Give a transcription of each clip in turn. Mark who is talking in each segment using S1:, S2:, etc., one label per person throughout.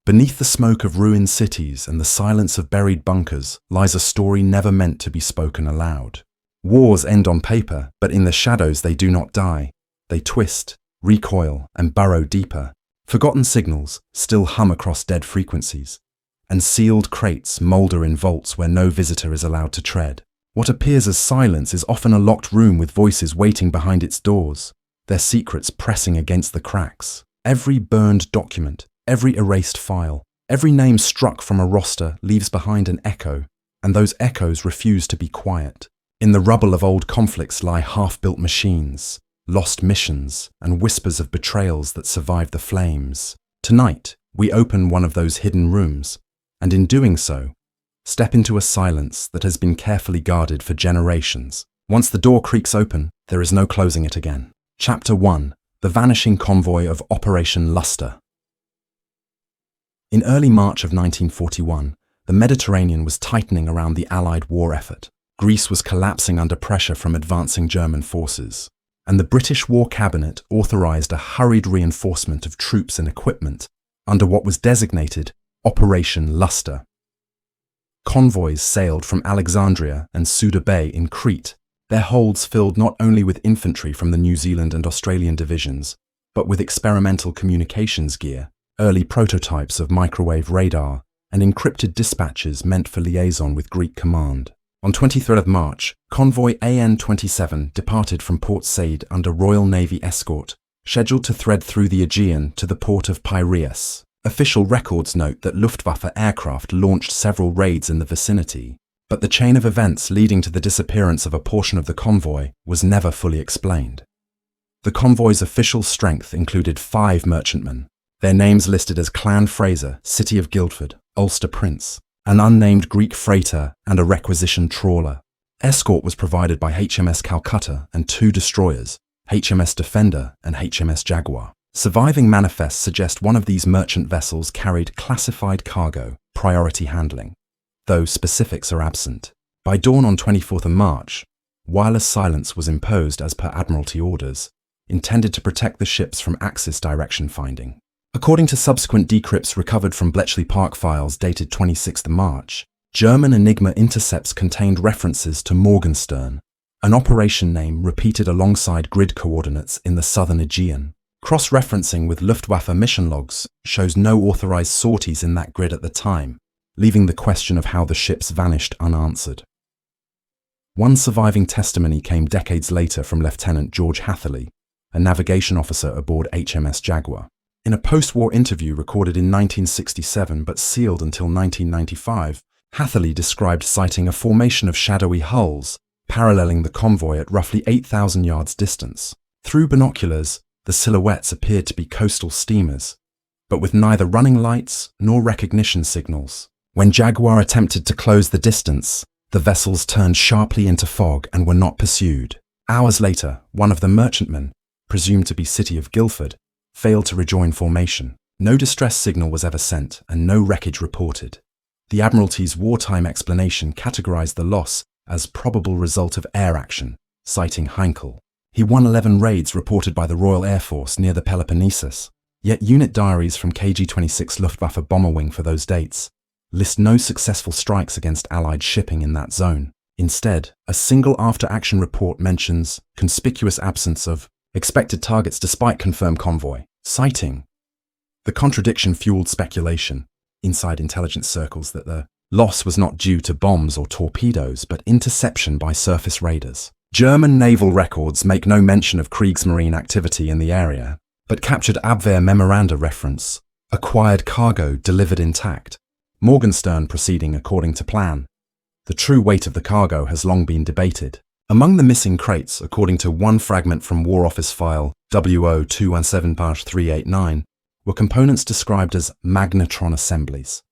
S1: Beneath the smoke of ruined cities and the silence of buried bunkers lies a story never meant to be spoken aloud. Wars end on paper, but in the shadows they do not die. They twist, recoil, and burrow deeper. Forgotten signals still hum across dead frequencies, and sealed crates moulder in vaults where no visitor is allowed to tread. What appears as silence is often a locked room with voices waiting behind its doors, their secrets pressing against the cracks. Every burned document, every erased file, every name struck from a roster leaves behind an echo, and those echoes refuse to be quiet. In the rubble of old conflicts lie half-built machines, lost missions, and whispers of betrayals that survived the flames. Tonight, we open one of those hidden rooms, and in doing so, step into a silence that has been carefully guarded for generations. Once the door creaks open, there is no closing it again. Chapter 1. The Vanishing Convoy of Operation LUSTRE. In early March of 1941, the Mediterranean was tightening around the Allied war effort. Greece was collapsing under pressure from advancing German forces, and the British War Cabinet authorized a hurried reinforcement of troops and equipment under what was designated Operation LUSTRE. Convoys sailed from Alexandria and Suda Bay in Crete, their holds filled not only with infantry from the New Zealand and Australian divisions, but with experimental communications gear, early prototypes of microwave radar, and encrypted dispatches meant for liaison with Greek command. On 23rd of March, Convoy AN-27 departed from Port Said under Royal Navy escort, scheduled to thread through the Aegean to the port of Piraeus. Official records note that Luftwaffe aircraft launched several raids in the vicinity, but the chain of events leading to the disappearance of a portion of the convoy was never fully explained. The convoy's official strength included 5 merchantmen, their names listed as Clan Fraser, City of Guildford, Ulster Prince, an unnamed Greek freighter, and a requisition trawler. Escort was provided by HMS Calcutta and 2 destroyers, HMS Defender and HMS Jaguar. Surviving manifests suggest one of these merchant vessels carried classified cargo, priority handling, though specifics are absent. By dawn on 24th of March, wireless silence was imposed as per Admiralty orders, intended to protect the ships from Axis direction finding. According to subsequent decrypts recovered from Bletchley Park files dated 26th of March, German Enigma intercepts contained references to Morgenstern, an operation name repeated alongside grid coordinates in the southern Aegean. Cross-referencing with Luftwaffe mission logs shows no authorized sorties in that grid at the time, leaving the question of how the ships vanished unanswered. One surviving testimony came decades later from Lieutenant George Hatherley, a navigation officer aboard HMS Jaguar. In a post-war interview recorded in 1967 but sealed until 1995, Hatherley described sighting a formation of shadowy hulls paralleling the convoy at roughly 8,000 yards distance. Through binoculars, the silhouettes appeared to be coastal steamers, but with neither running lights nor recognition signals. When Jaguar attempted to close the distance, the vessels turned sharply into fog and were not pursued. Hours later, one of the merchantmen, presumed to be City of Guildford, failed to rejoin formation. No distress signal was ever sent and no wreckage reported. The Admiralty's wartime explanation categorized the loss as probable result of air action, citing Heinkel. He won 11 raids reported by the Royal Air Force near the Peloponnesus, yet unit diaries from KG-26 Luftwaffe bomber wing for those dates list no successful strikes against Allied shipping in that zone. Instead, a single after-action report mentions conspicuous absence of expected targets despite confirmed convoy, citing. The contradiction fueled speculation inside intelligence circles that the loss was not due to bombs or torpedoes, but interception by surface raiders. German naval records make no mention of Kriegsmarine activity in the area, but captured Abwehr memoranda reference acquired cargo delivered intact, Morgenstern proceeding according to plan. The true weight of the cargo has long been debated. Among the missing crates, according to one fragment from War Office file WO217-389, were components described as magnetron assemblies.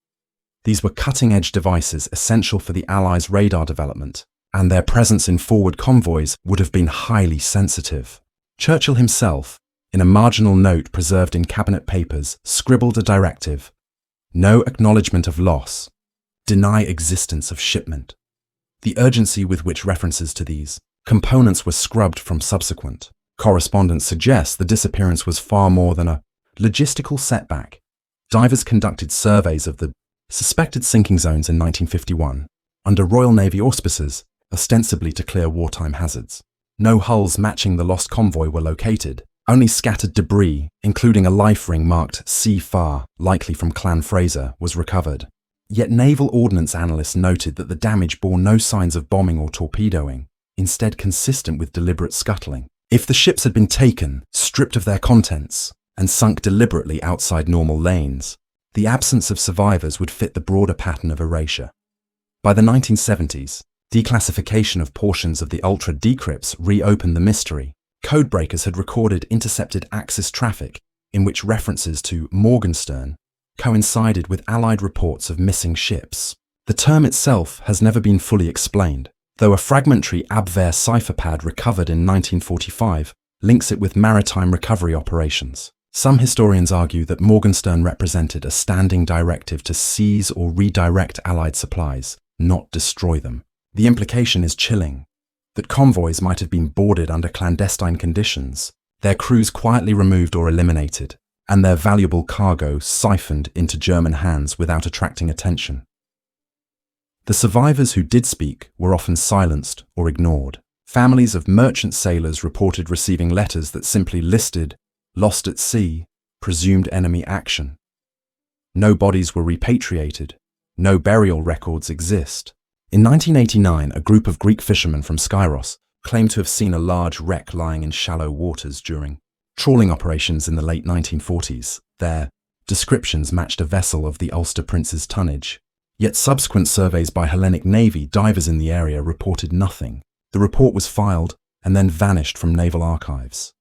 S1: These were cutting-edge devices essential for the Allies' radar development, and their presence in forward convoys would have been highly sensitive. Churchill himself, in a marginal note preserved in cabinet papers, scribbled a directive: no acknowledgement of loss, deny existence of shipment. The urgency with which references to these components were scrubbed from subsequent correspondence suggests the disappearance was far more than a logistical setback. Divers conducted surveys of the suspected sinking zones in 1951, under Royal Navy auspices, ostensibly to clear wartime hazards. No hulls matching the lost convoy were located. Only scattered debris, including a life ring marked Sea Far, likely from Clan Fraser, was recovered. Yet naval ordnance analysts noted that the damage bore no signs of bombing or torpedoing, instead consistent with deliberate scuttling. If the ships had been taken, stripped of their contents, and sunk deliberately outside normal lanes, the absence of survivors would fit the broader pattern of erasure. By the 1970s, declassification of portions of the ultra decrypts reopened the mystery. Codebreakers had recorded intercepted Axis traffic in which references to Morgenstern coincided with Allied reports of missing ships. The term itself has never been fully explained, though a fragmentary Abwehr cipherpad recovered in 1945 links it with maritime recovery operations. Some historians argue that Morgenstern represented a standing directive to seize or redirect Allied supplies, not destroy them. The implication is chilling, that convoys might have been boarded under clandestine conditions, their crews quietly removed or eliminated, and their valuable cargo siphoned into German hands without attracting attention. The survivors who did speak were often silenced or ignored. Families of merchant sailors reported receiving letters that simply listed "lost at sea, presumed enemy action." No bodies were repatriated, no burial records exist. In 1989, a group of Greek fishermen from Skyros claimed to have seen a large wreck lying in shallow waters during trawling operations in the late 1940s. Their descriptions matched a vessel of the Ulster Prince's tonnage. Yet subsequent surveys by Hellenic Navy divers in the area reported nothing. The report was filed and then vanished from naval archives.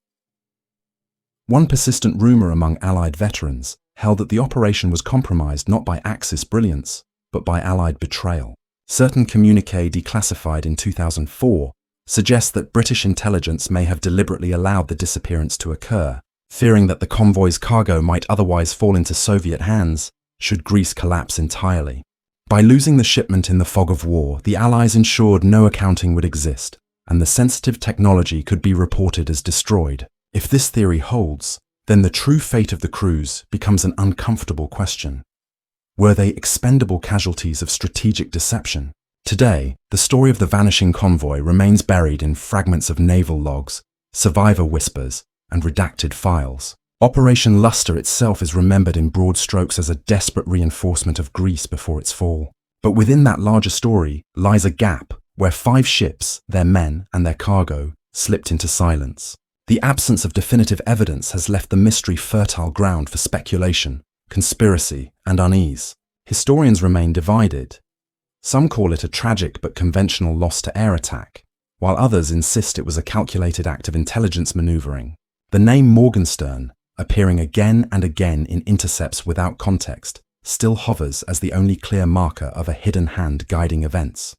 S1: One persistent rumor among Allied veterans held that the operation was compromised not by Axis brilliance, but by Allied betrayal. Certain communiqué declassified in 2004 suggest that British intelligence may have deliberately allowed the disappearance to occur, fearing that the convoy's cargo might otherwise fall into Soviet hands should Greece collapse entirely. By losing the shipment in the fog of war, the Allies ensured no accounting would exist, and the sensitive technology could be reported as destroyed. If this theory holds, then the true fate of the crews becomes an uncomfortable question. Were they expendable casualties of strategic deception? Today, the story of the vanishing convoy remains buried in fragments of naval logs, survivor whispers, and redacted files. Operation LUSTRE itself is remembered in broad strokes as a desperate reinforcement of Greece before its fall. But within that larger story lies a gap where 5 ships, their men, and their cargo slipped into silence. The absence of definitive evidence has left the mystery fertile ground for speculation, conspiracy, and unease. Historians remain divided. Some call it a tragic but conventional lost-to-air attack, while others insist it was a calculated act of intelligence maneuvering. The name Morgenstern, appearing again and again in intercepts without context, still hovers as the only clear marker of a hidden hand guiding events.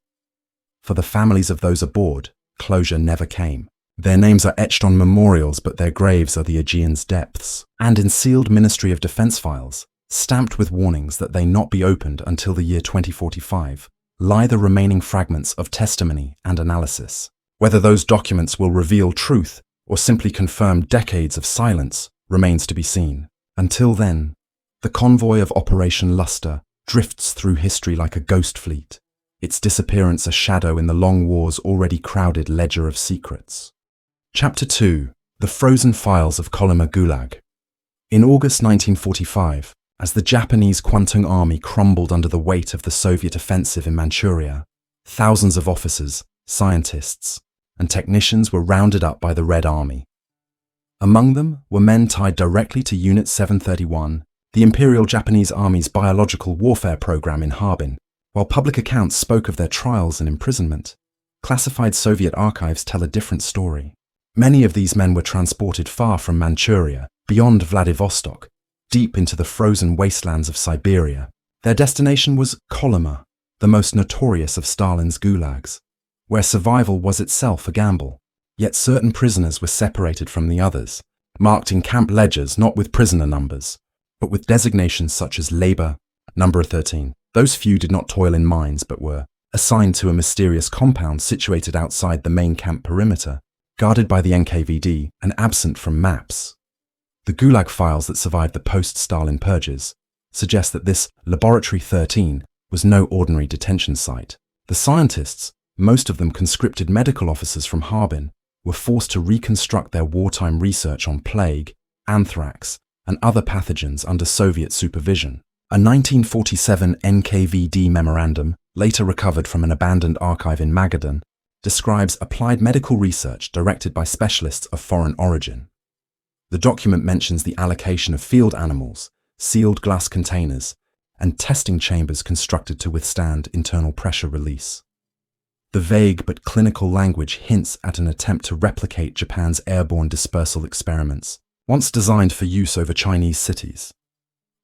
S1: For the families of those aboard, closure never came. Their names are etched on memorials, but their graves are the Aegean's depths, and in sealed Ministry of Defence files, stamped with warnings that they not be opened until the year 2045, lie the remaining fragments of testimony and analysis. Whether those documents will reveal truth or simply confirm decades of silence remains to be seen. Until then, the convoy of Operation LUSTRE drifts through history like a ghost fleet, its disappearance a shadow in the long war's already crowded ledger of secrets. Chapter 2. The Frozen Files of Kolyma Gulag. In August 1945, as the Japanese Kwantung Army crumbled under the weight of the Soviet offensive in Manchuria, thousands of officers, scientists, and technicians were rounded up by the Red Army. Among them were men tied directly to Unit 731, the Imperial Japanese Army's biological warfare program in Harbin. While public accounts spoke of their trials and imprisonment, classified Soviet archives tell a different story. Many of these men were transported far from Manchuria, beyond Vladivostok, deep into the frozen wastelands of Siberia. Their destination was Kolyma, the most notorious of Stalin's gulags, where survival was itself a gamble. Yet certain prisoners were separated from the others, marked in camp ledgers not with prisoner numbers, but with designations such as Labor, Number 13. Those few did not toil in mines but were assigned to a mysterious compound situated outside the main camp perimeter, guarded by the NKVD and absent from maps. The Gulag files that survived the post-Stalin purges suggest that this Laboratory 13 was no ordinary detention site. The scientists, most of them conscripted medical officers from Harbin, were forced to reconstruct their wartime research on plague, anthrax, and other pathogens under Soviet supervision. A 1947 NKVD memorandum, later recovered from an abandoned archive in Magadan, describes applied medical research directed by specialists of foreign origin. The document mentions the allocation of field animals, sealed glass containers, and testing chambers constructed to withstand internal pressure release. The vague but clinical language hints at an attempt to replicate Japan's airborne dispersal experiments, once designed for use over Chinese cities.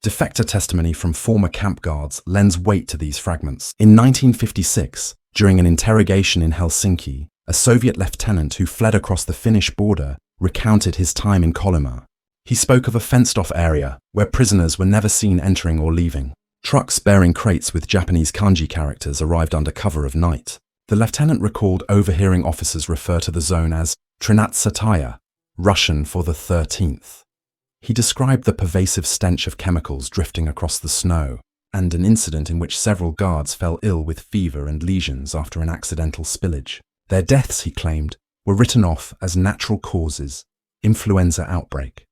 S1: Defector testimony from former camp guards lends weight to these fragments. In 1956, during an interrogation in Helsinki, a Soviet lieutenant who fled across the Finnish border recounted his time in Kolyma. He spoke of a fenced-off area where prisoners were never seen entering or leaving. Trucks bearing crates with Japanese kanji characters arrived under cover of night. The lieutenant recalled overhearing officers refer to the zone as Trinatsataya, Russian for the 13th. He described the pervasive stench of chemicals drifting across the snow, and an incident in which several guards fell ill with fever and lesions after an accidental spillage. Their deaths, he claimed, were written off as natural causes, influenza outbreak.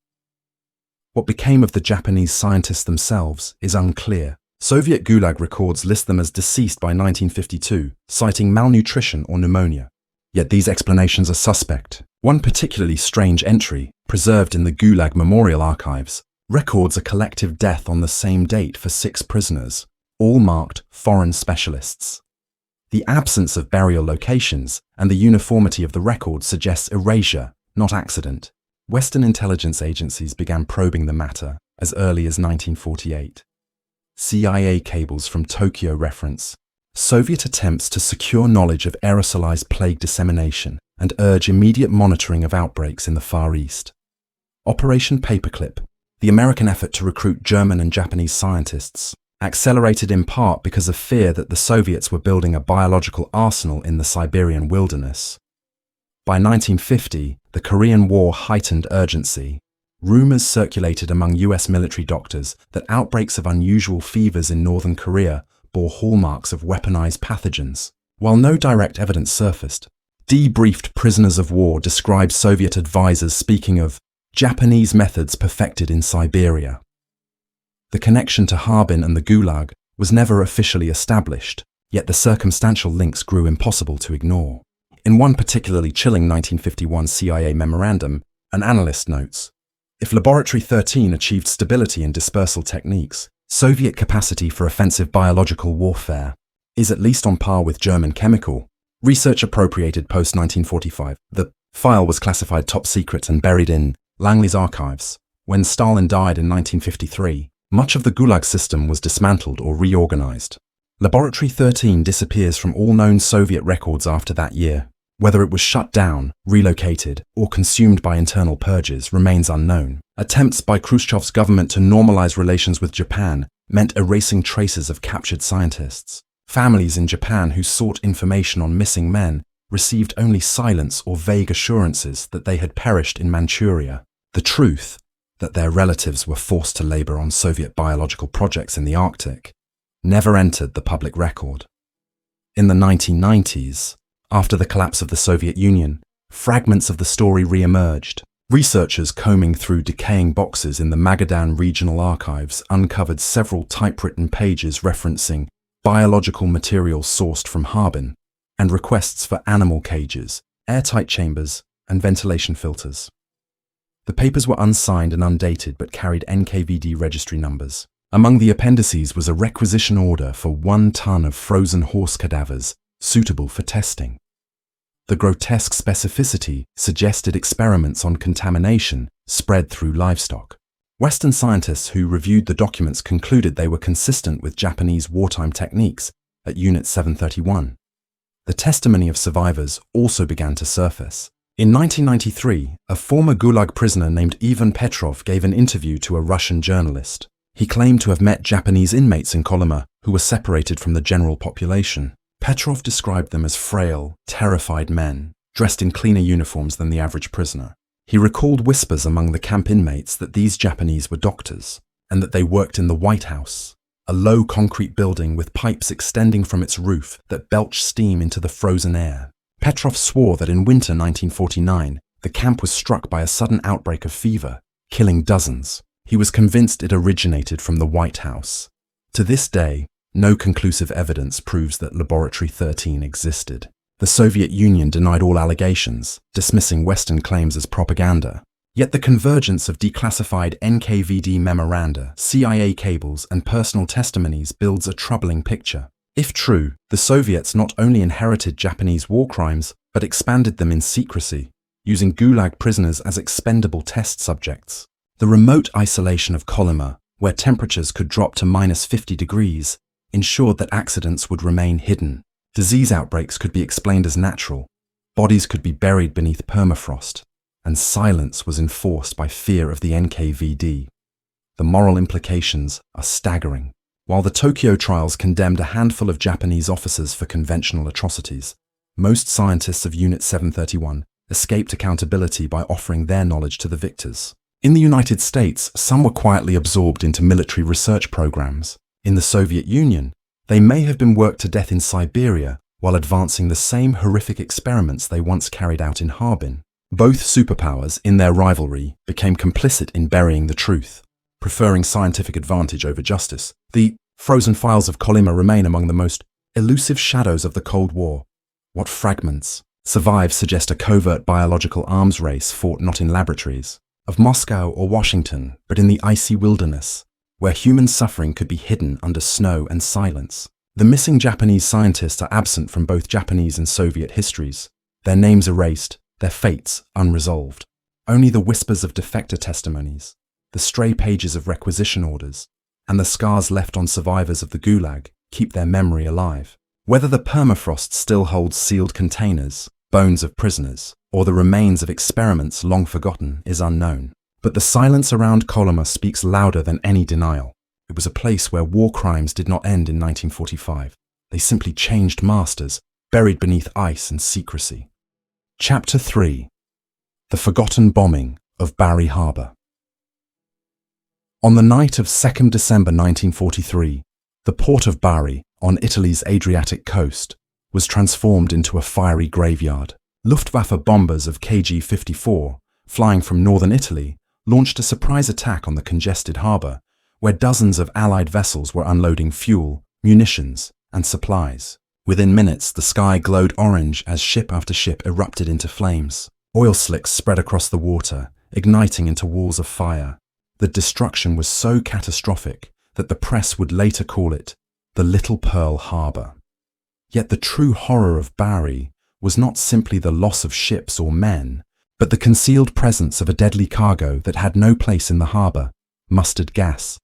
S1: What became of the Japanese scientists themselves is unclear. Soviet Gulag records list them as deceased by 1952, citing malnutrition or pneumonia. Yet these explanations are suspect. One particularly strange entry, preserved in the Gulag Memorial Archives, records a collective death on the same date for 6 prisoners, all marked foreign specialists. The absence of burial locations and the uniformity of the record suggests erasure, not accident. Western intelligence agencies began probing the matter as early as 1948. CIA cables from Tokyo reference Soviet attempts to secure knowledge of aerosolized plague dissemination and urge immediate monitoring of outbreaks in the Far East. Operation Paperclip, the American effort to recruit German and Japanese scientists, accelerated in part because of fear that the Soviets were building a biological arsenal in the Siberian wilderness. By 1950, the Korean War heightened urgency. Rumors circulated among US military doctors that outbreaks of unusual fevers in northern Korea bore hallmarks of weaponized pathogens. While no direct evidence surfaced, debriefed prisoners of war described Soviet advisors speaking of Japanese methods perfected in Siberia. The connection to Harbin and the Gulag was never officially established, yet the circumstantial links grew impossible to ignore. In one particularly chilling 1951 CIA memorandum, an analyst notes, if Laboratory 13 achieved stability in dispersal techniques, Soviet capacity for offensive biological warfare is at least on par with German chemical. Research appropriated post-1945. The file was classified top secret and buried in Langley's archives. When Stalin died in 1953, much of the Gulag system was dismantled or reorganized. Laboratory 13 disappears from all known Soviet records after that year. Whether it was shut down, relocated, or consumed by internal purges remains unknown. Attempts by Khrushchev's government to normalize relations with Japan meant erasing traces of captured scientists. Families in Japan who sought information on missing men received only silence or vague assurances that they had perished in Manchuria. The truth, that their relatives were forced to labor on Soviet biological projects in the Arctic, never entered the public record. In the 1990s, after the collapse of the Soviet Union, fragments of the story re-emerged. Researchers combing through decaying boxes in the Magadan Regional Archives uncovered several typewritten pages referencing biological materials sourced from Harbin and requests for animal cages, airtight chambers, and ventilation filters. The papers were unsigned and undated but carried NKVD registry numbers. Among the appendices was a requisition order for 1 ton of frozen horse cadavers suitable for testing. The grotesque specificity suggested experiments on contamination spread through livestock. Western scientists who reviewed the documents concluded they were consistent with Japanese wartime techniques at Unit 731. The testimony of survivors also began to surface. In 1993, a former Gulag prisoner named Ivan Petrov gave an interview to a Russian journalist. He claimed to have met Japanese inmates in Kolyma who were separated from the general population. Petrov described them as frail, terrified men, dressed in cleaner uniforms than the average prisoner. He recalled whispers among the camp inmates that these Japanese were doctors. and that they worked in the White House, a low concrete building with pipes extending from its roof that belched steam into the frozen air. Petrov swore that in winter 1949, the camp was struck by a sudden outbreak of fever, killing dozens. He was convinced it originated from the White House. To this day, no conclusive evidence proves that Laboratory 13 existed. The Soviet Union denied all allegations, dismissing Western claims as propaganda. Yet the convergence of declassified NKVD memoranda, CIA cables, and personal testimonies builds a troubling picture. If true, the Soviets not only inherited Japanese war crimes, but expanded them in secrecy, using Gulag prisoners as expendable test subjects. The remote isolation of Kolyma, where temperatures could drop to -50 degrees, ensured that accidents would remain hidden. Disease outbreaks could be explained as natural, bodies could be buried beneath permafrost, and silence was enforced by fear of the NKVD. The moral implications are staggering. While the Tokyo trials condemned a handful of Japanese officers for conventional atrocities, most scientists of Unit 731 escaped accountability by offering their knowledge to the victors. In the United States, some were quietly absorbed into military research programs. In the Soviet Union, they may have been worked to death in Siberia while advancing the same horrific experiments they once carried out in Harbin. Both superpowers, in their rivalry, became complicit in burying the truth, preferring scientific advantage over justice. The frozen files of Kolyma remain among the most elusive shadows of the Cold War. What fragments survive suggest a covert biological arms race fought not in laboratories of Moscow or Washington, but in the icy wilderness, where human suffering could be hidden under snow and silence. The missing Japanese scientists are absent from both Japanese and Soviet histories, their names erased, their fates unresolved. Only the whispers of defector testimonies, the stray pages of requisition orders, and the scars left on survivors of the Gulag keep their memory alive. Whether the permafrost still holds sealed containers, bones of prisoners, or the remains of experiments long forgotten is unknown. But the silence around Kolyma speaks louder than any denial. It was a place where war crimes did not end in 1945. They simply changed masters, buried beneath ice and secrecy. Chapter 3. The Forgotten Bombing of Bari Harbour. On the night of 2nd December 1943, the port of Bari, on Italy's Adriatic coast, was transformed into a fiery graveyard. Luftwaffe bombers of KG-54, flying from northern Italy, launched a surprise attack on the congested harbour, where dozens of Allied vessels were unloading fuel, munitions, and supplies. Within minutes, the sky glowed orange as ship after ship erupted into flames. Oil slicks spread across the water, igniting into walls of fire. The destruction was so catastrophic that the press would later call it the Little Pearl Harbor. Yet the true horror of Bari was not simply the loss of ships or men, but the concealed presence of a deadly cargo that had no place in the harbor: mustard gas.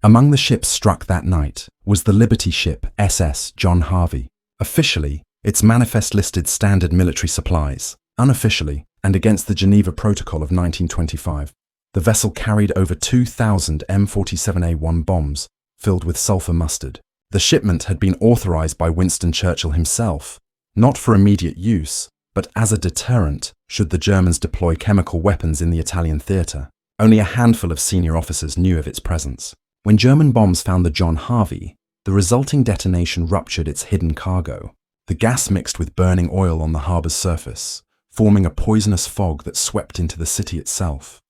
S1: Among the ships struck that night was the Liberty ship SS John Harvey. Officially, its manifest listed standard military supplies. Unofficially, and against the Geneva Protocol of 1925, the vessel carried over 2,000 M47A1 bombs filled with sulfur mustard. The shipment had been authorized by Winston Churchill himself, not for immediate use, but as a deterrent should the Germans deploy chemical weapons in the Italian theatre. Only a handful of senior officers knew of its presence. When German bombs found the John Harvey, the resulting detonation ruptured its hidden cargo. The gas mixed with burning oil on the harbour's surface, forming a poisonous fog that swept into the city itself.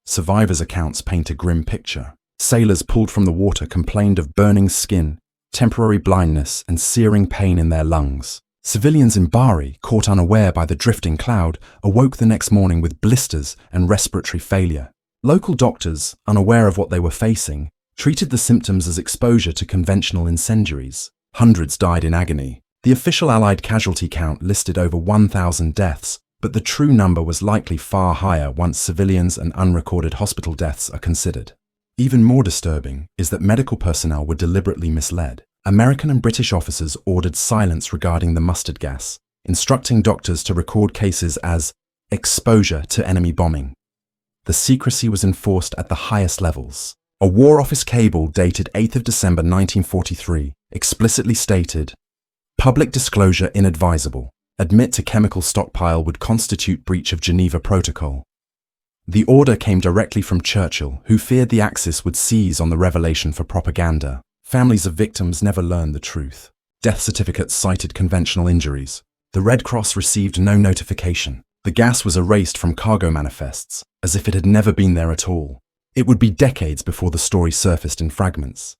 S1: Survivors' accounts paint a grim picture. Sailors pulled from the water complained of burning skin, temporary blindness, and searing pain in their lungs. Civilians in Bari, caught unaware by the drifting cloud, awoke the next morning with blisters and respiratory failure. Local doctors, unaware of what they were facing, treated the symptoms as exposure to conventional incendiaries. Hundreds died in agony. The official Allied casualty count listed over 1,000 deaths, but the true number was likely far higher once civilians and unrecorded hospital deaths are considered. Even more disturbing is that medical personnel were deliberately misled. American and British officers ordered silence regarding the mustard gas, instructing doctors to record cases as exposure to enemy bombing. The secrecy was enforced at the highest levels. A War Office cable dated 8th of December 1943 explicitly stated, "Public disclosure inadvisable. Admit to chemical stockpile would constitute breach of Geneva Protocol." The order came directly from Churchill, who feared the Axis would seize on the revelation for propaganda. Families of victims never learned the truth. Death certificates cited conventional injuries. The Red Cross received no notification. The gas was erased from cargo manifests, as if it had never been there at all. It would be decades before the story surfaced in fragments.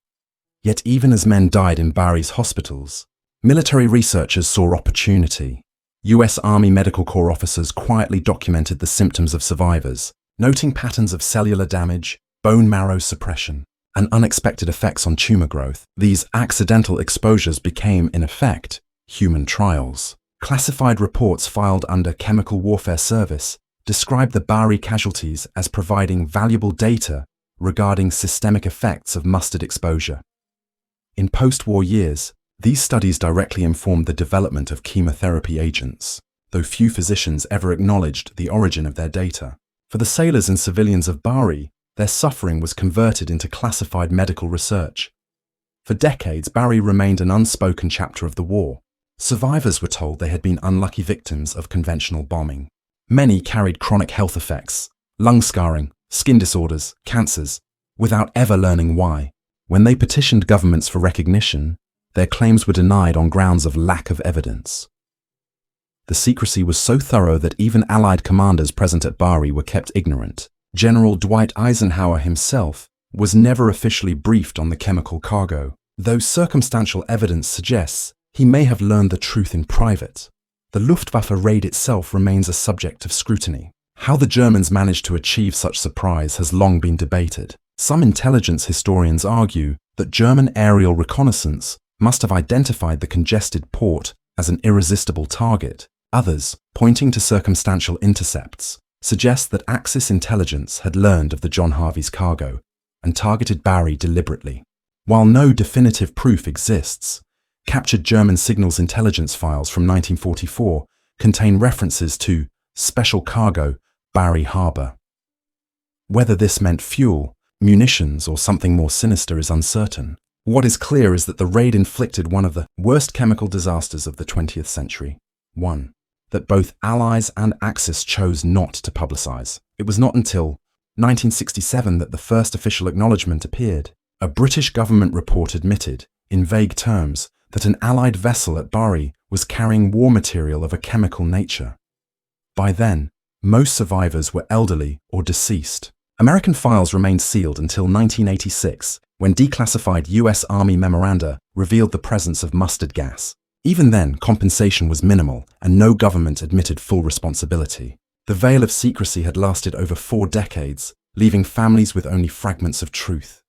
S1: Yet even as men died in Bari's hospitals, military researchers saw opportunity. US Army Medical Corps officers quietly documented the symptoms of survivors, noting patterns of cellular damage, bone marrow suppression, and unexpected effects on tumor growth. These accidental exposures became, in effect, human trials. Classified reports filed under Chemical Warfare Service described the Bari casualties as providing valuable data regarding systemic effects of mustard exposure. In post-war years, these studies directly informed the development of chemotherapy agents, though few physicians ever acknowledged the origin of their data. For the sailors and civilians of Bari, their suffering was converted into classified medical research. For decades, Bari remained an unspoken chapter of the war. Survivors were told they had been unlucky victims of conventional bombing. Many carried chronic health effects, lung scarring, skin disorders, cancers, without ever learning why. When they petitioned governments for recognition, their claims were denied on grounds of lack of evidence. The secrecy was so thorough that even Allied commanders present at Bari were kept ignorant. General Dwight Eisenhower himself was never officially briefed on the chemical cargo, though circumstantial evidence suggests he may have learned the truth in private. The Luftwaffe raid itself remains a subject of scrutiny. How the Germans managed to achieve such surprise has long been debated. Some intelligence historians argue that German aerial reconnaissance must have identified the congested port as an irresistible target. Others, pointing to circumstantial intercepts, suggest that Axis intelligence had learned of the John Harvey's cargo and targeted Bari deliberately. While no definitive proof exists, captured German signals intelligence files from 1944 contain references to special cargo Bari Harbor. Whether this meant fuel, munitions, or something more sinister is uncertain. What is clear is that the raid inflicted one of the worst chemical disasters of the 20th century. 1. That both Allies and Axis chose not to publicize. It was not until 1967 that the first official acknowledgement appeared. A British government report admitted, in vague terms, that an Allied vessel at Bari was carrying war material of a chemical nature. By then, most survivors were elderly or deceased. American files remained sealed until 1986, when declassified US Army memoranda revealed the presence of mustard gas. Even then, compensation was minimal, and no government admitted full responsibility. The veil of secrecy had lasted over 4 decades, leaving families with only fragments of truth.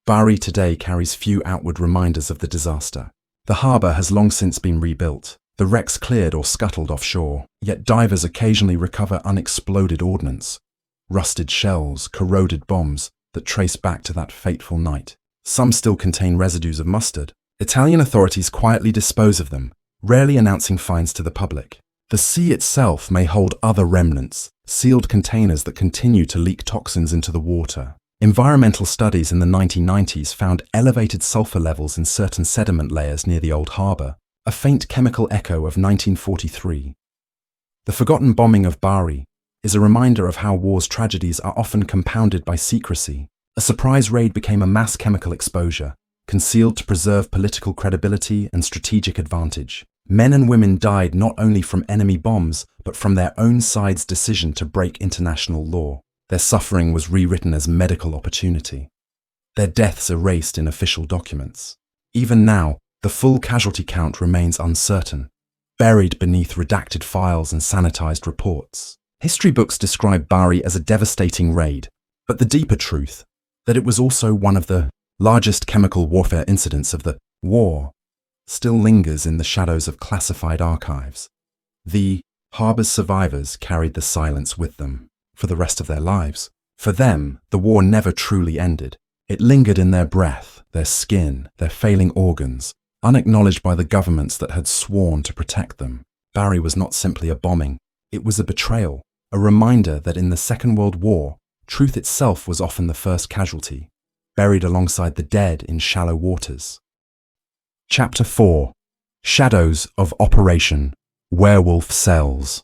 S1: Bari today carries few outward reminders of the disaster. The harbour has long since been rebuilt, the wrecks cleared or scuttled offshore, yet divers occasionally recover unexploded ordnance, rusted shells, corroded bombs that trace back to that fateful night. Some still contain residues of mustard. Italian authorities quietly dispose of them, rarely announcing finds to the public. The sea itself may hold other remnants, sealed containers that continue to leak toxins into the water. Environmental studies in the 1990s found elevated sulfur levels in certain sediment layers near the old harbour, a faint chemical echo of 1943. The forgotten bombing of Bari is a reminder of how war's tragedies are often compounded by secrecy. A surprise raid became a mass chemical exposure, concealed to preserve political credibility and strategic advantage. Men and women died not only from enemy bombs, but from their own side's decision to break international law. Their suffering was rewritten as medical opportunity. Their deaths erased in official documents. Even now, the full casualty count remains uncertain, buried beneath redacted files and sanitized reports. History books describe Bari as a devastating raid, but the deeper truth, that it was also one of the largest chemical warfare incidents of the war, still lingers in the shadows of classified archives. The harbour's survivors carried the silence with them for the rest of their lives. For them, the war never truly ended. It lingered in their breath, their skin, their failing organs, unacknowledged by the governments that had sworn to protect them. Bari was not simply a bombing, it was a betrayal, a reminder that in the Second World War, truth itself was often the first casualty, buried alongside the dead in shallow waters. Chapter 4. Shadows of Operation WEREWOLF Cells.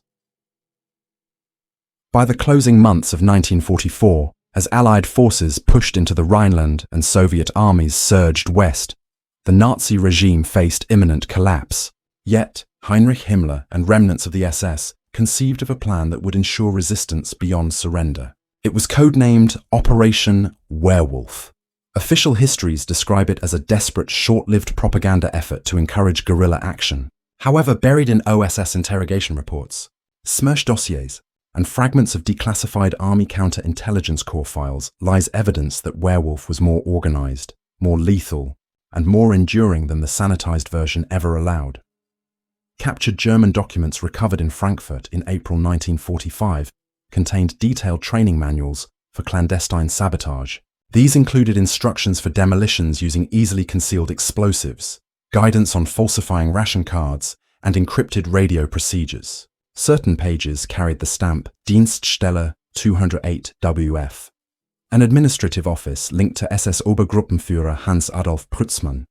S1: By the closing months of 1944, as Allied forces pushed into the Rhineland and Soviet armies surged west, the Nazi regime faced imminent collapse. Yet, Heinrich Himmler and remnants of the SS conceived of a plan that would ensure resistance beyond surrender. It was codenamed Operation Werewolf. Official histories describe it as a desperate, short-lived propaganda effort to encourage guerrilla action. However, buried in OSS interrogation reports, smirched dossiers, and fragments of declassified Army Counterintelligence Corps files lies evidence that Werewolf was more organized, more lethal, and more enduring than the sanitized version ever allowed. Captured German documents recovered in Frankfurt in April 1945 contained detailed training manuals for clandestine sabotage. These included instructions for demolitions using easily concealed explosives, guidance on falsifying ration cards, and encrypted radio procedures. Certain pages carried the stamp Dienststelle 208 WF. An administrative office linked to SS Obergruppenführer Hans Adolf Prützmann,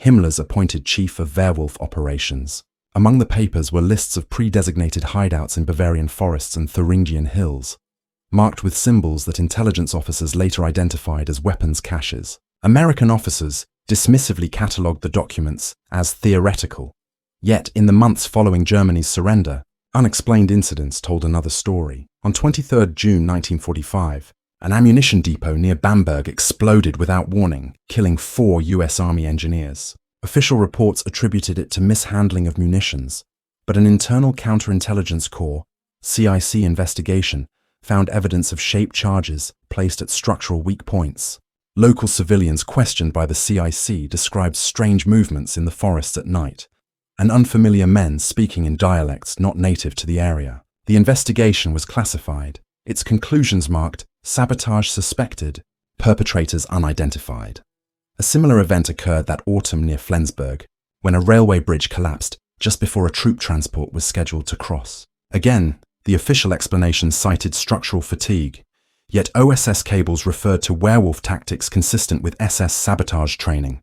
S1: Himmler's appointed chief of Werewolf operations. Among the papers were lists of pre-designated hideouts in Bavarian forests and Thuringian hills, marked with symbols that intelligence officers later identified as weapons caches. American officers dismissively catalogued the documents as theoretical. Yet, in the months following Germany's surrender, unexplained incidents told another story. On 23 June 1945, an ammunition depot near Bamberg exploded without warning, killing 4 US Army engineers. Official reports attributed it to mishandling of munitions, but an internal counterintelligence corps (CIC) investigation found evidence of shaped charges placed at structural weak points. Local civilians questioned by the CIC described strange movements in the forests at night, and unfamiliar men speaking in dialects not native to the area. The investigation was classified. Its conclusions marked sabotage suspected, perpetrators unidentified. A similar event occurred that autumn near Flensburg, when a railway bridge collapsed just before a troop transport was scheduled to cross. Again, the official explanation cited structural fatigue, yet OSS cables referred to werewolf tactics consistent with SS sabotage training.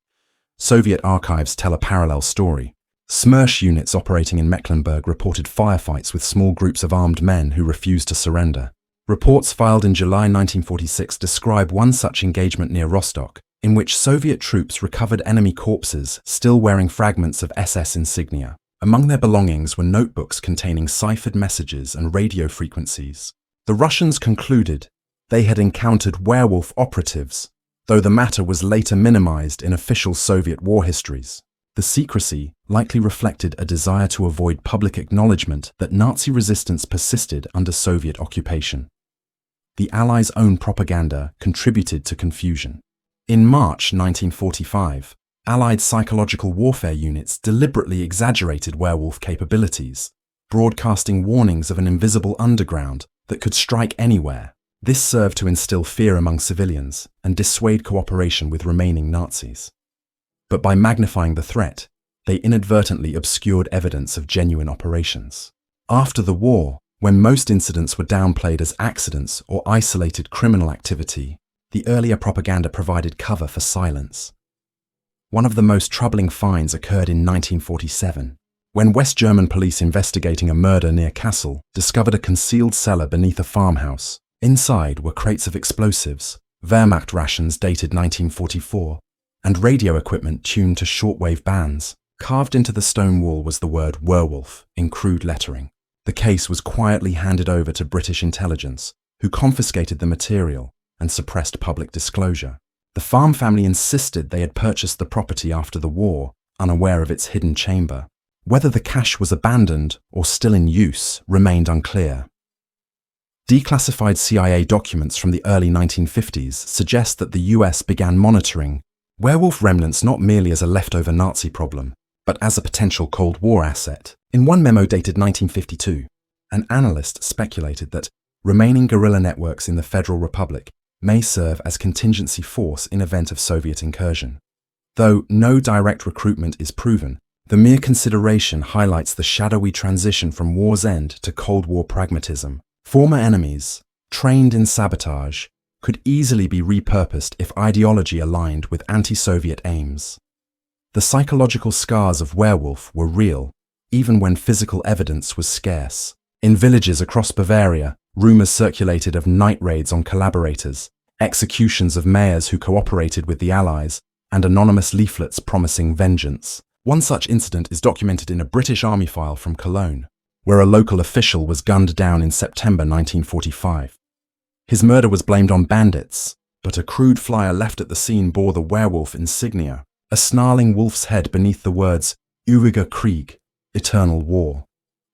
S1: Soviet archives tell a parallel story. SMERSH units operating in Mecklenburg reported firefights with small groups of armed men who refused to surrender. Reports filed in July 1946 describe one such engagement near Rostock, in which Soviet troops recovered enemy corpses still wearing fragments of SS insignia. Among their belongings were notebooks containing ciphered messages and radio frequencies. The Russians concluded they had encountered werewolf operatives, though the matter was later minimized in official Soviet war histories. The secrecy likely reflected a desire to avoid public acknowledgement that Nazi resistance persisted under Soviet occupation. The Allies' own propaganda contributed to confusion. In March 1945, Allied psychological warfare units deliberately exaggerated werewolf capabilities, broadcasting warnings of an invisible underground that could strike anywhere. This served to instill fear among civilians and dissuade cooperation with remaining Nazis. But by magnifying the threat, they inadvertently obscured evidence of genuine operations. After the war, when most incidents were downplayed as accidents or isolated criminal activity, the earlier propaganda provided cover for silence. One of the most troubling finds occurred in 1947, when West German police investigating a murder near Kassel discovered a concealed cellar beneath a farmhouse. Inside were crates of explosives, Wehrmacht rations dated 1944, and radio equipment tuned to shortwave bands. Carved into the stone wall was the word werewolf in crude lettering. The case was quietly handed over to British intelligence, who confiscated the material and suppressed public disclosure. The farm family insisted they had purchased the property after the war, unaware of its hidden chamber. Whether the cache was abandoned or still in use remained unclear. Declassified CIA documents from the early 1950s suggest that the US began monitoring werewolf remnants not merely as a leftover Nazi problem, but as a potential Cold War asset. In one memo dated 1952, an analyst speculated that remaining guerrilla networks in the Federal Republic may serve as contingency force in event of Soviet incursion. Though no direct recruitment is proven, the mere consideration highlights the shadowy transition from war's end to Cold War pragmatism. Former enemies, trained in sabotage, could easily be repurposed if ideology aligned with anti-Soviet aims. The psychological scars of werewolf were real, even when physical evidence was scarce. In villages across Bavaria, rumors circulated of night raids on collaborators, executions of mayors who cooperated with the Allies, and anonymous leaflets promising vengeance. One such incident is documented in a British Army file from Cologne, where a local official was gunned down in September 1945. His murder was blamed on bandits, but a crude flyer left at the scene bore the werewolf insignia, a snarling wolf's head beneath the words Ewiger Krieg, Eternal War.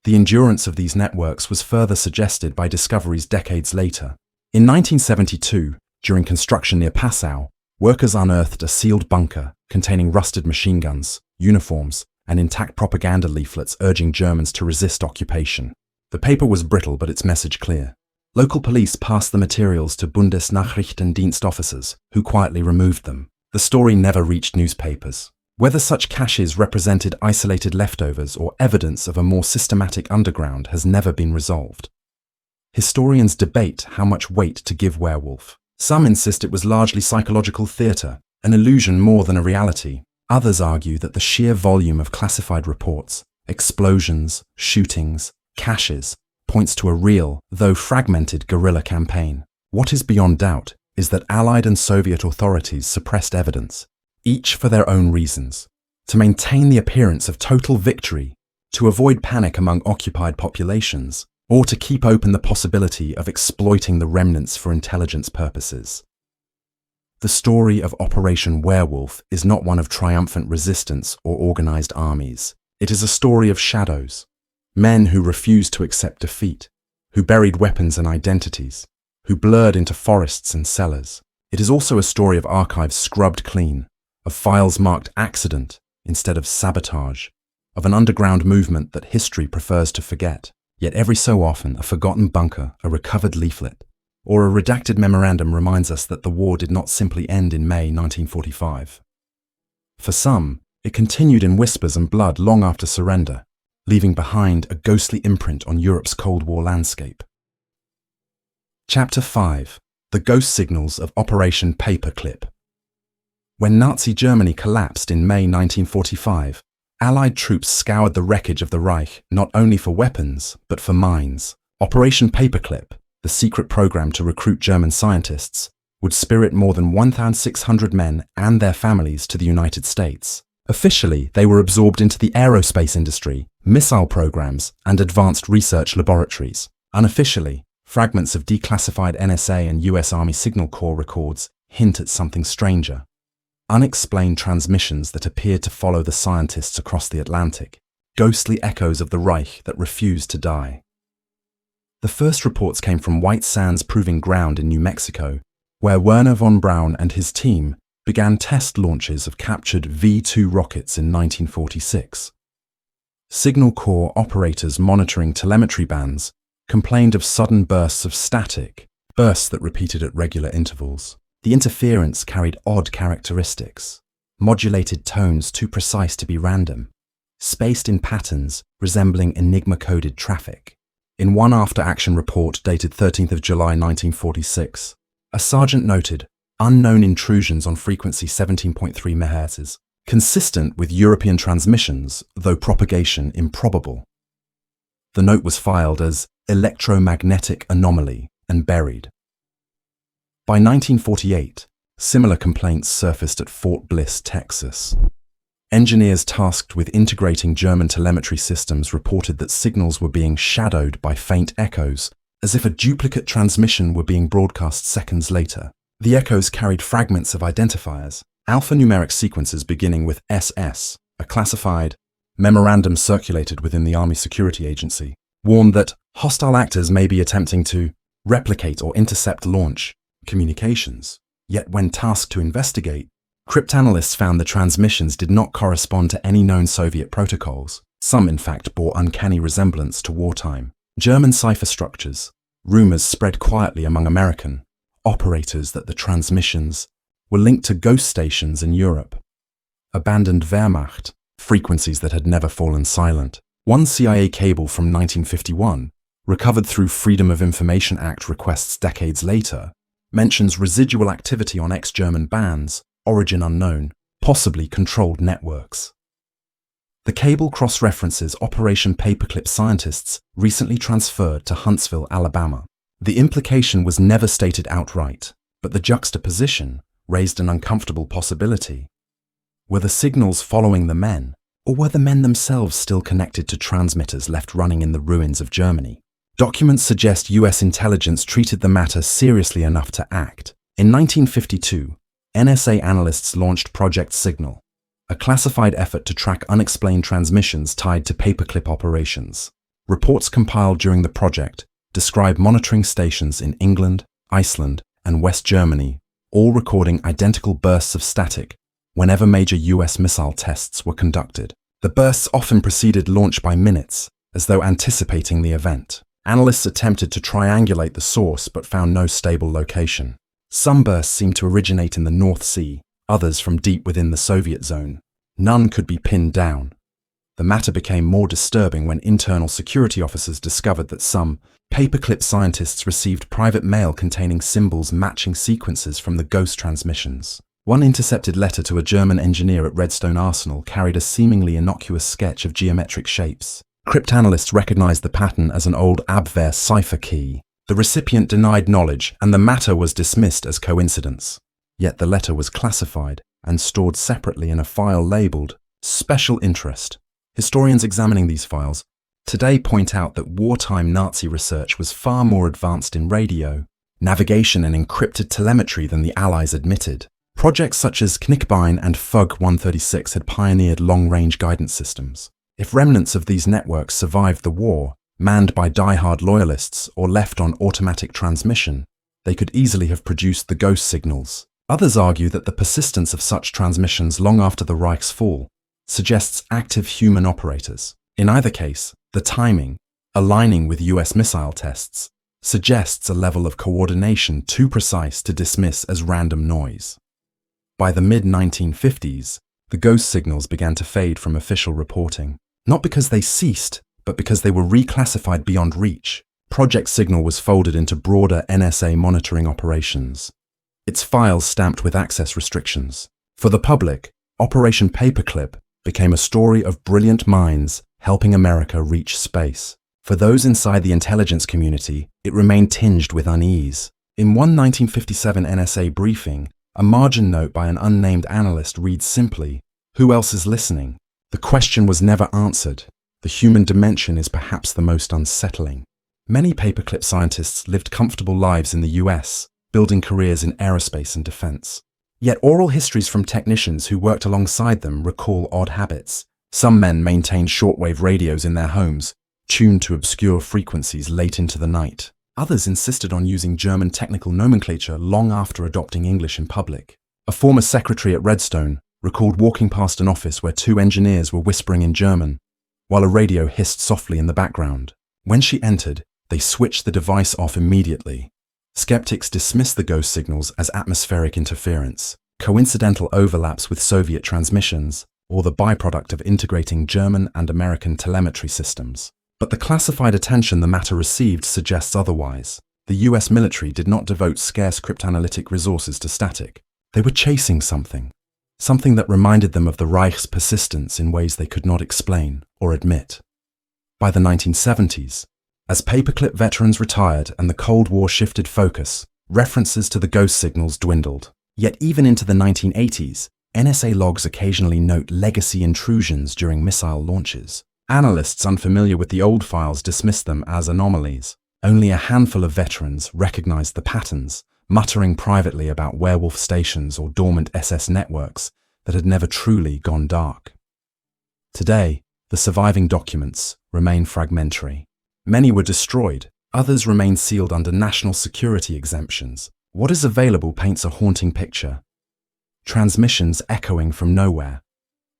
S1: The endurance of these networks was further suggested by discoveries decades later. In 1972, during construction near Passau, workers unearthed a sealed bunker containing rusted machine guns, uniforms, and intact propaganda leaflets urging Germans to resist occupation. The paper was brittle, but its message clear. Local police passed the materials to Bundesnachrichtendienst officers, who quietly removed them. The story never reached newspapers. Whether such caches represented isolated leftovers or evidence of a more systematic underground has never been resolved. Historians debate how much weight to give werewolf. Some insist it was largely psychological theatre, an illusion more than a reality. Others argue that the sheer volume of classified reports, explosions, shootings, caches, points to a real, though fragmented, guerrilla campaign. What is beyond doubt is that Allied and Soviet authorities suppressed evidence, each for their own reasons, to maintain the appearance of total victory, to avoid panic among occupied populations, or to keep open the possibility of exploiting the remnants for intelligence purposes. The story of Operation Werewolf is not one of triumphant resistance or organized armies. It is a story of shadows, men who refused to accept defeat, who buried weapons and identities, who blurred into forests and cellars. It is also a story of archives scrubbed clean, of files marked accident instead of sabotage, of an underground movement that history prefers to forget. Yet every so often, a forgotten bunker, a recovered leaflet, or a redacted memorandum reminds us that the war did not simply end in May 1945. For some, it continued in whispers and blood long after surrender, leaving behind a ghostly imprint on Europe's Cold War landscape. Chapter 5. The Ghost Signals of Operation Paperclip. When Nazi Germany collapsed in May 1945, Allied troops scoured the wreckage of the Reich not only for weapons, but for mines. Operation Paperclip, the secret program to recruit German scientists, would spirit more than 1,600 men and their families to the United States. Officially, they were absorbed into the aerospace industry, missile programs, and advanced research laboratories. Unofficially, fragments of declassified NSA and US Army Signal Corps records hint at something stranger. Unexplained transmissions that appeared to follow the scientists across the Atlantic, ghostly echoes of the Reich that refused to die. The first reports came from White Sands Proving Ground in New Mexico, where Werner von Braun and his team began test launches of captured V-2 rockets in 1946. Signal Corps operators monitoring telemetry bands complained of sudden bursts of static, bursts that repeated at regular intervals. The interference carried odd characteristics, modulated tones too precise to be random, spaced in patterns resembling Enigma-coded traffic. In one after-action report dated 13th of July 1946, a sergeant noted unknown intrusions on frequency 17.3 MHz, consistent with European transmissions, though propagation improbable. The note was filed as electromagnetic anomaly and buried. By 1948, similar complaints surfaced at Fort Bliss, Texas. Engineers tasked with integrating German telemetry systems reported that signals were being shadowed by faint echoes, as if a duplicate transmission were being broadcast seconds later. The echoes carried fragments of identifiers, alphanumeric sequences beginning with SS, a classified memorandum circulated within the Army Security Agency, warned that hostile actors may be attempting to replicate or intercept launch communications. Yet when tasked to investigate, cryptanalysts found the transmissions did not correspond to any known Soviet protocols. Some, in fact, bore uncanny resemblance to wartime. German cipher structures. Rumors spread quietly among American operators that the transmissions were linked to ghost stations in Europe. Abandoned Wehrmacht, frequencies that had never fallen silent. One CIA cable from 1951, recovered through Freedom of Information Act requests decades later, mentions residual activity on ex-German bands, origin unknown, possibly controlled networks. The cable cross-references Operation Paperclip scientists recently transferred to Huntsville, Alabama. The implication was never stated outright, but the juxtaposition raised an uncomfortable possibility. Were the signals following the men, or were the men themselves still connected to transmitters left running in the ruins of Germany? Documents suggest US intelligence treated the matter seriously enough to act. In 1952, NSA analysts launched Project Signal, a classified effort to track unexplained transmissions tied to paperclip operations. Reports compiled during the project describe monitoring stations in England, Iceland, and West Germany, all recording identical bursts of static whenever major US missile tests were conducted. The bursts often preceded launch by minutes, as though anticipating the event. Analysts attempted to triangulate the source but found no stable location. Some bursts seemed to originate in the North Sea, others from deep within the Soviet zone. None could be pinned down. The matter became more disturbing when internal security officers discovered that some paperclip scientists received private mail containing symbols matching sequences from the ghost transmissions. One intercepted letter to a German engineer at Redstone Arsenal carried a seemingly innocuous sketch of geometric shapes. Cryptanalysts recognized the pattern as an old Abwehr cipher key. The recipient denied knowledge, and the matter was dismissed as coincidence. Yet the letter was classified and stored separately in a file labeled Special Interest. Historians examining these files today point out that wartime Nazi research was far more advanced in radio, navigation and encrypted telemetry than the Allies admitted. Projects such as Knickbein and FUG 136 had pioneered long-range guidance systems. If remnants of these networks survived the war, manned by die-hard loyalists or left on automatic transmission, they could easily have produced the ghost signals. Others argue that the persistence of such transmissions long after the Reich's fall suggests active human operators. In either case, the timing, aligning with US missile tests, suggests a level of coordination too precise to dismiss as random noise. By the mid-1950s, the ghost signals began to fade from official reporting, not because they ceased, but because they were reclassified beyond reach. Project Signal was folded into broader NSA monitoring operations, its files stamped with access restrictions. For the public, Operation Paperclip became a story of brilliant minds helping America reach space. For those inside the intelligence community, it remained tinged with unease. In one 1957 NSA briefing, a margin note by an unnamed analyst reads simply, "Who else is listening?" The question was never answered. The human dimension is perhaps the most unsettling. Many paperclip scientists lived comfortable lives in the US, building careers in aerospace and defense. Yet oral histories from technicians who worked alongside them recall odd habits. Some men maintained shortwave radios in their homes, tuned to obscure frequencies late into the night. Others insisted on using German technical nomenclature long after adopting English in public. A former secretary at Redstone recalled walking past an office where two engineers were whispering in German, while a radio hissed softly in the background. When she entered, they switched the device off immediately. Skeptics dismissed the ghost signals as atmospheric interference, coincidental overlaps with Soviet transmissions, or the byproduct of integrating German and American telemetry systems. But the classified attention the matter received suggests otherwise. The US military did not devote scarce cryptanalytic resources to static. They were chasing something that reminded them of the Reich's persistence in ways they could not explain or admit. By the 1970s, as paperclip veterans retired and the Cold War shifted focus, references to the ghost signals dwindled. Yet even into the 1980s, NSA logs occasionally note legacy intrusions during missile launches. Analysts unfamiliar with the old files dismissed them as anomalies. Only a handful of veterans recognized the patterns, muttering privately about werewolf stations or dormant SS networks that had never truly gone dark. Today, the surviving documents remain fragmentary. Many were destroyed, others remain sealed under national security exemptions. What is available paints a haunting picture. Transmissions echoing from nowhere,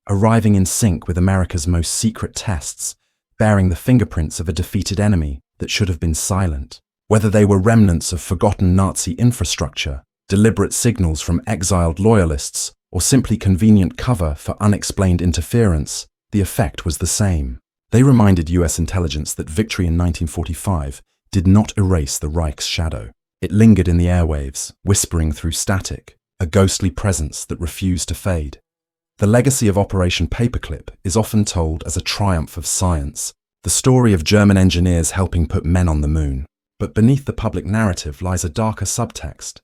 S1: arriving in sync with America's most secret tests, bearing the fingerprints of a defeated enemy that should have been silent. Whether they were remnants of forgotten Nazi infrastructure, deliberate signals from exiled loyalists, or simply convenient cover for unexplained interference, the effect was the same. They reminded US intelligence that victory in 1945 did not erase the Reich's shadow. It lingered in the airwaves, whispering through static, a ghostly presence that refused to fade. The legacy of Operation Paperclip is often told as a triumph of science, the story of German engineers helping put men on the moon. But beneath the public narrative lies a darker subtext.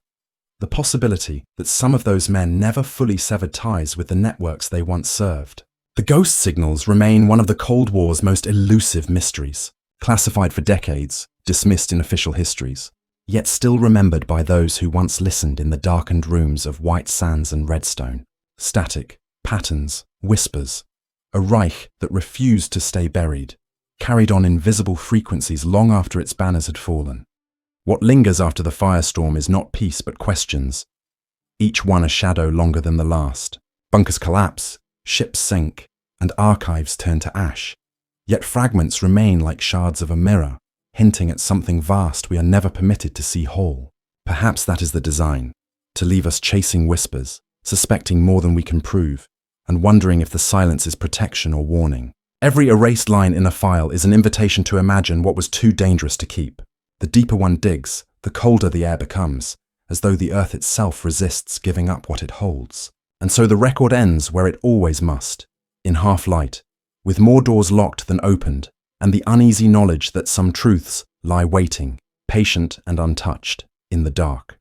S1: The possibility that some of those men never fully severed ties with the networks they once served. The ghost signals remain one of the Cold War's most elusive mysteries, classified for decades, dismissed in official histories, yet still remembered by those who once listened in the darkened rooms of White Sands and Redstone. Static, patterns, whispers. A Reich that refused to stay buried, carried on invisible frequencies long after its banners had fallen. What lingers after the firestorm is not peace but questions, each one a shadow longer than the last. Bunkers collapse, ships sink, and archives turn to ash. Yet fragments remain like shards of a mirror, hinting at something vast we are never permitted to see whole. Perhaps that is the design, to leave us chasing whispers, suspecting more than we can prove, and wondering if the silence is protection or warning. Every erased line in a file is an invitation to imagine what was too dangerous to keep. The deeper one digs, the colder the air becomes, as though the earth itself resists giving up what it holds. And so the record ends where it always must, in half-light, with more doors locked than opened, and the uneasy knowledge that some truths lie waiting, patient and untouched, in the dark.